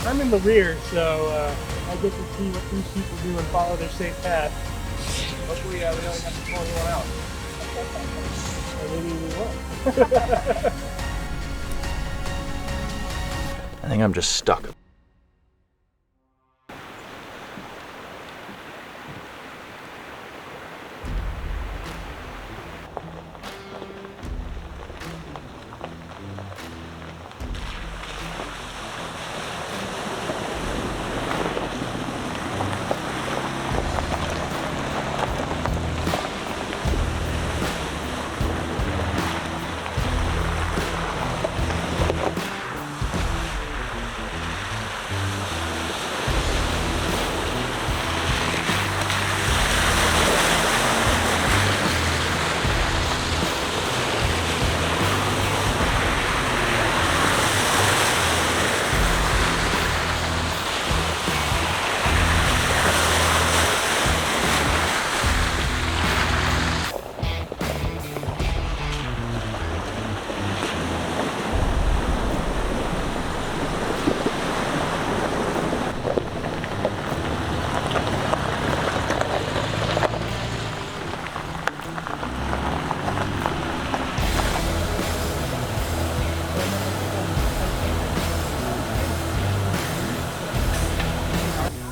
I'm in the rear, so I get to see what these people do and follow their safe path. Hopefully we don't have to pull anyone out. Or maybe we will. I think I'm just stuck.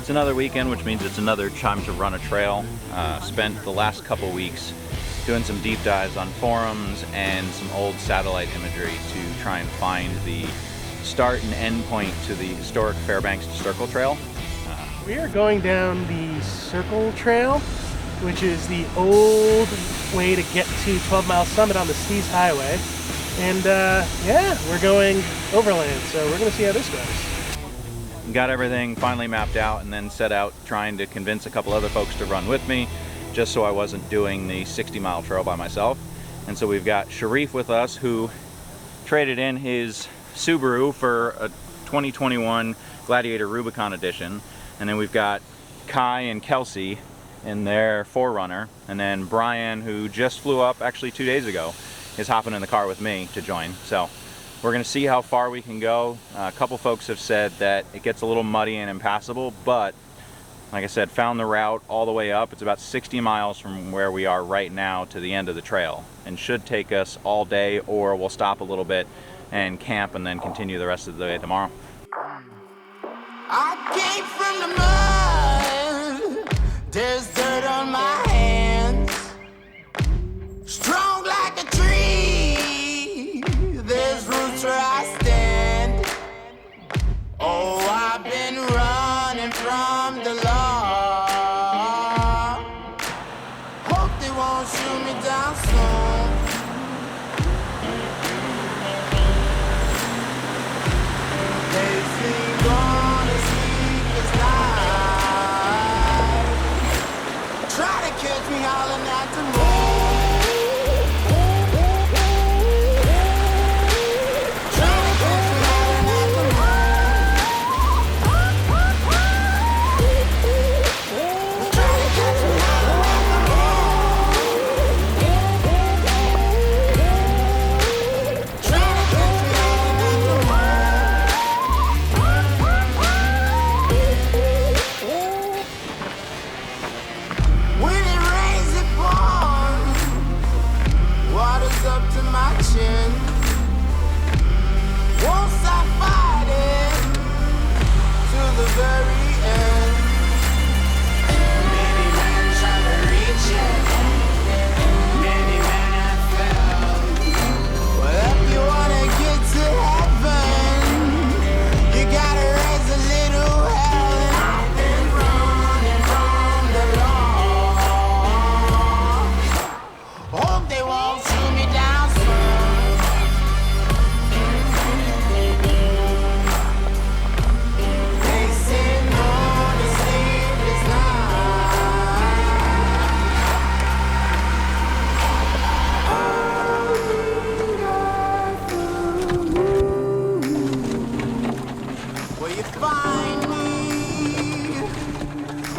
It's another weekend, which means it's another time to run a trail. Spent the last couple weeks doing some deep dives on forums and some old satellite imagery to try and find the start and end point to the historic Fairbanks Circle Trail. We are going down the Circle Trail, which is the old way to get to 12 Mile Summit on the Steves Highway. And yeah, we're going overland, so we're gonna see how this goes. Got everything finally mapped out and then set out trying to convince a couple other folks to run with me, just so I wasn't doing the 60-mile trail by myself. And so we've got Sharif with us, who traded in his Subaru for a 2021 Gladiator Rubicon Edition. And then we've got Kai and Kelsey in their 4Runner. And then Brian, who just flew up actually 2 days ago, is hopping in the car with me to join. So we're going to see how far we can go. A couple folks have said that it gets a little muddy and impassable, but like I said, found the route all the way up. It's about 60 miles from where we are right now to the end of the trail, and should take us all day, or we'll stop a little bit and camp and then continue the rest of the day tomorrow. I came from the mud, there's dirt on my hands, strong like a tree, there's roots where I stand. Oh, I've been running from the law, hope they won't shoot me down soon. They say gonna sleepless night, try to catch me howling at the moon.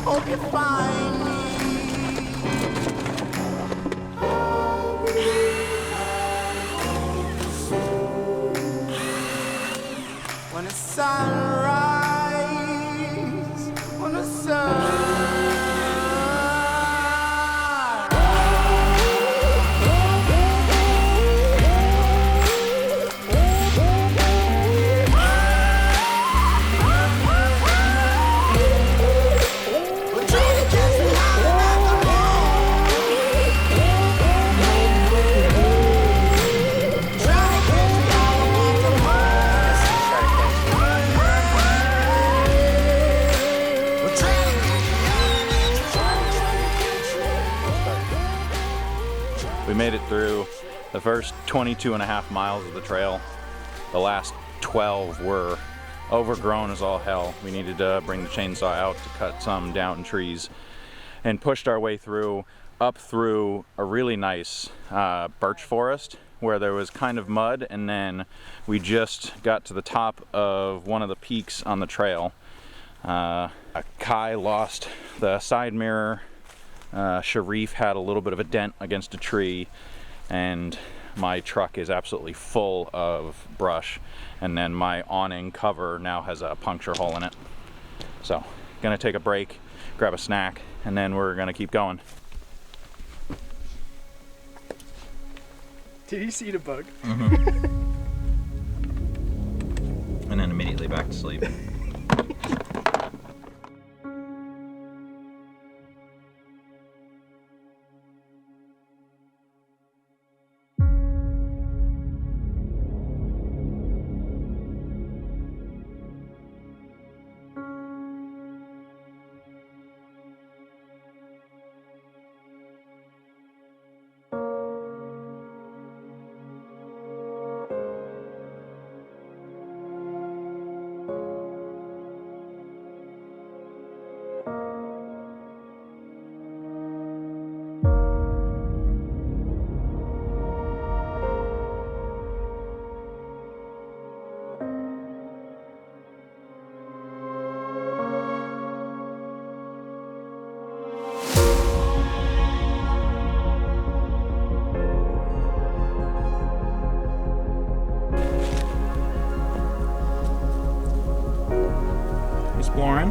Hope you find me. When the sun rises. made it through the first 22.5 miles of the trail. The last 12 were overgrown as all hell. We needed to bring the chainsaw out to cut some down trees, and pushed our way through, up through a really nice birch forest where there was kind of mud, and then we just got to the top of one of the peaks on the trail. Kai lost the side mirror. Sharif had a little bit of a dent against a tree, and my truck is absolutely full of brush, and then my awning cover now has a puncture hole in it. So, gonna take a break, grab a snack, and then we're gonna keep going. Did you see the bug? Mm-hmm. And then immediately back to sleep. Exploring.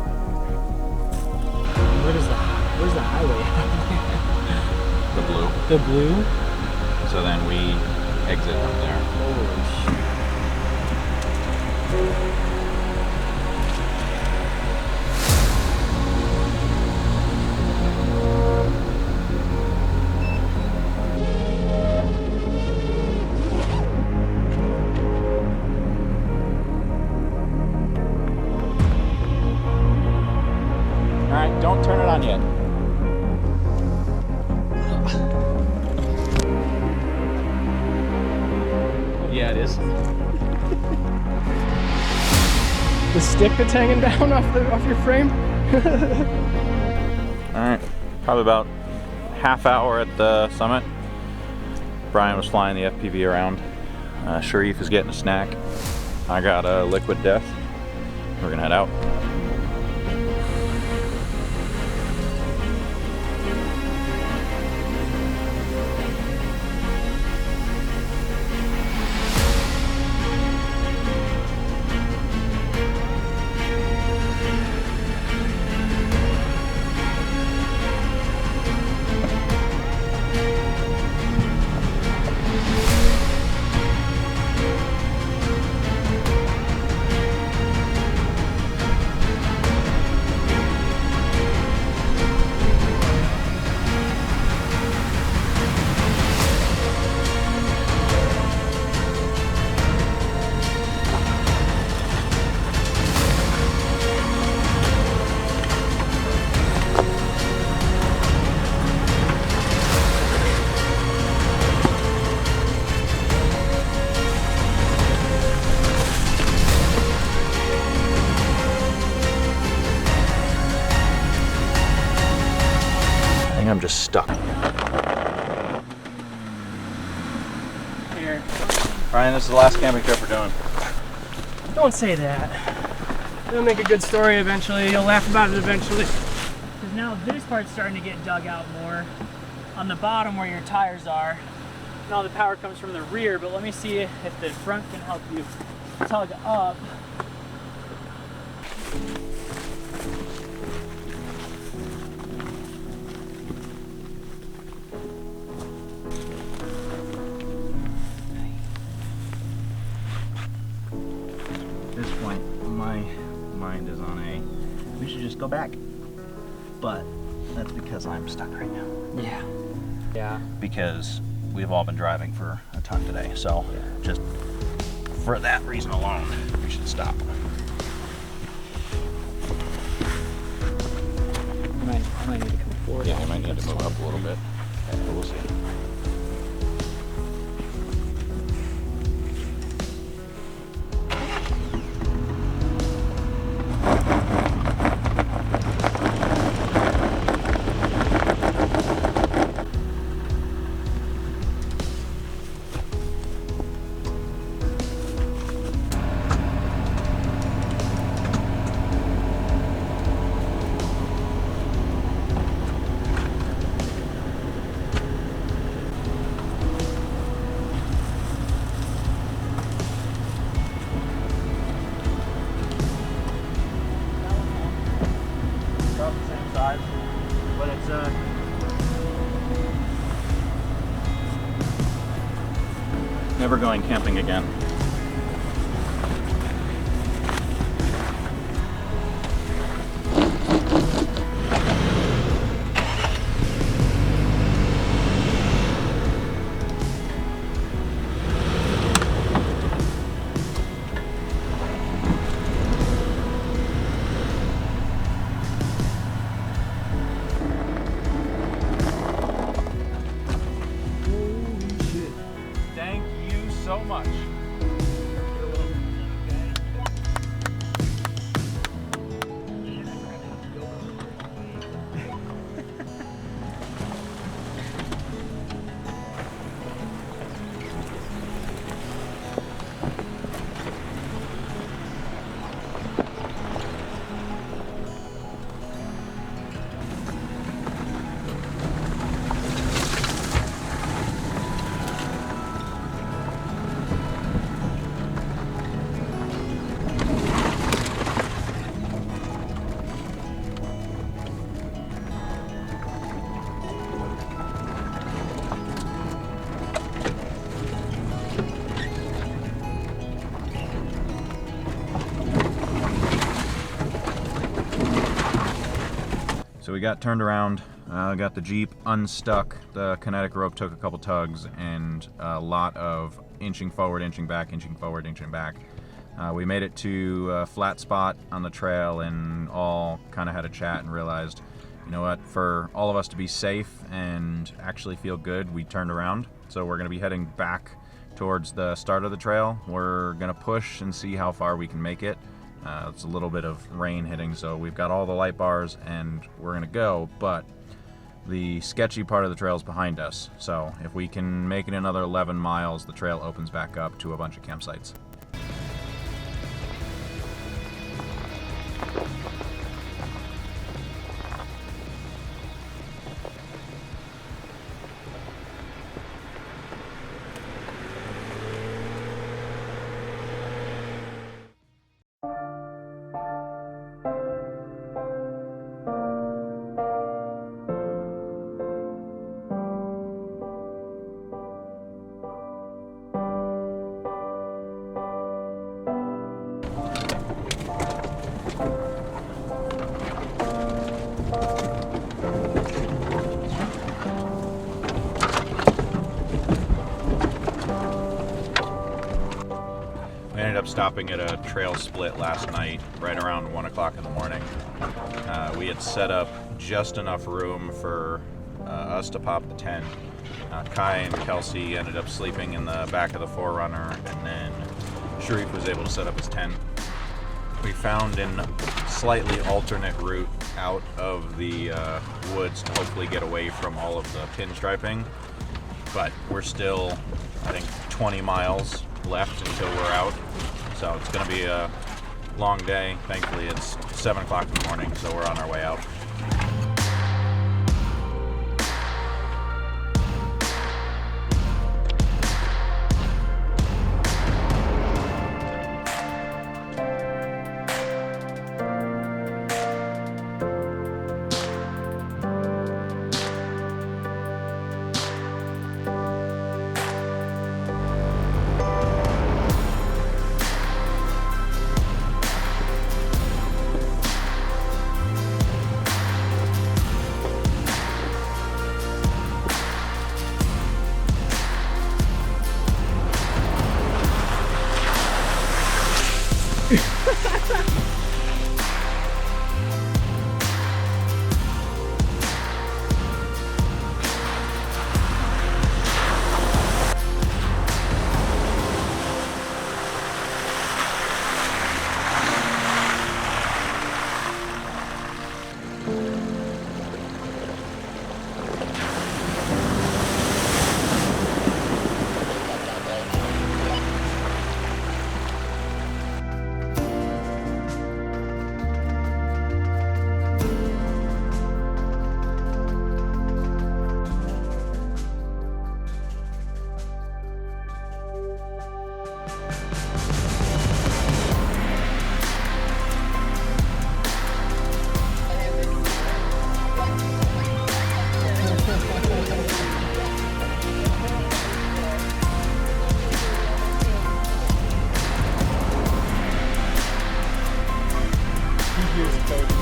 Where's the highway? The blue. The blue? So then we exit from there. Alright, don't turn it on yet. Yeah, it is. The stick that's hanging down off your frame? Alright, probably about half hour at the summit. Brian was flying the FPV around. Sharif is getting a snack. I got a liquid death. We're gonna head out. I'm just stuck. Here. Ryan, this is the last camping trip we're doing. Don't say that. It'll make a good story eventually. You'll laugh about it eventually. Because now this part's starting to get dug out more. On the bottom where your tires are. And all the power comes from the rear, but let me see if the front can help you tug up. At this point, my mind is on we should just go back. But that's because I'm stuck right now. Yeah. Yeah. Because we've all been driving for a ton today. So just for that reason alone, we should stop. I might need to come forward. Yeah, I might need to move up a little bit. But we'll see. drive, but it's never going camping again. Thank you so much. So we got turned around, got the Jeep unstuck, the kinetic rope took a couple tugs, and a lot of inching forward, inching back, inching forward, inching back. We made it to a flat spot on the trail and all kind of had a chat and realized, you know what, for all of us to be safe and actually feel good, we turned around. So we're going to be heading back towards the start of the trail. We're going to push and see how far we can make it. It's a little bit of rain hitting, so we've got all the light bars and we're gonna go, but the sketchy part of the trail is behind us. So if we can make it another 11 miles, the trail opens back up to a bunch of campsites. We ended up stopping at a trail split last night, right around 1 o'clock in the morning. We had set up just enough room for us to pop the tent. Kai and Kelsey ended up sleeping in the back of the 4Runner, and then Sharif was able to set up his tent. We found a slightly alternate route out of the woods to hopefully get away from all of the pinstriping, but we're still, I think, 20 miles left until we're out, so it's going to be a long day. Thankfully it's 7 o'clock in the morning, so we're on our way out. Here's Cody.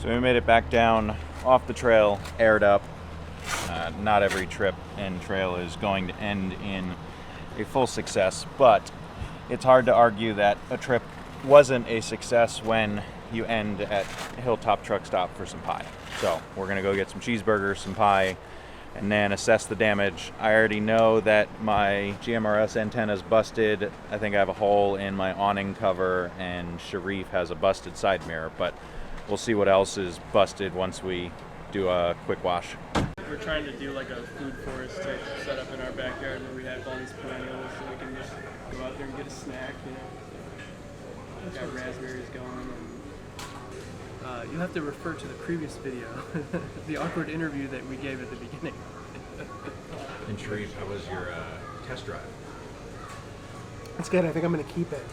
So we made it back down off the trail, aired up. Not every trip and trail is going to end in a full success, but it's hard to argue that a trip wasn't a success when you end at Hilltop Truck Stop for some pie. So we're gonna go get some cheeseburgers, some pie, and then assess the damage. I already know that my GMRS antenna's busted. I think I have a hole in my awning cover, and Sharif has a busted side mirror, but we'll see what else is busted once we do a quick wash. We're trying to do like a food forest type setup in our backyard where we have all these perennials so we can just go out there and get a snack, you know. We've got raspberries going. And, you'll have to refer to the previous video, the awkward interview that we gave at the beginning. And Sharif, how was your test drive? It's good. I think I'm going to keep it.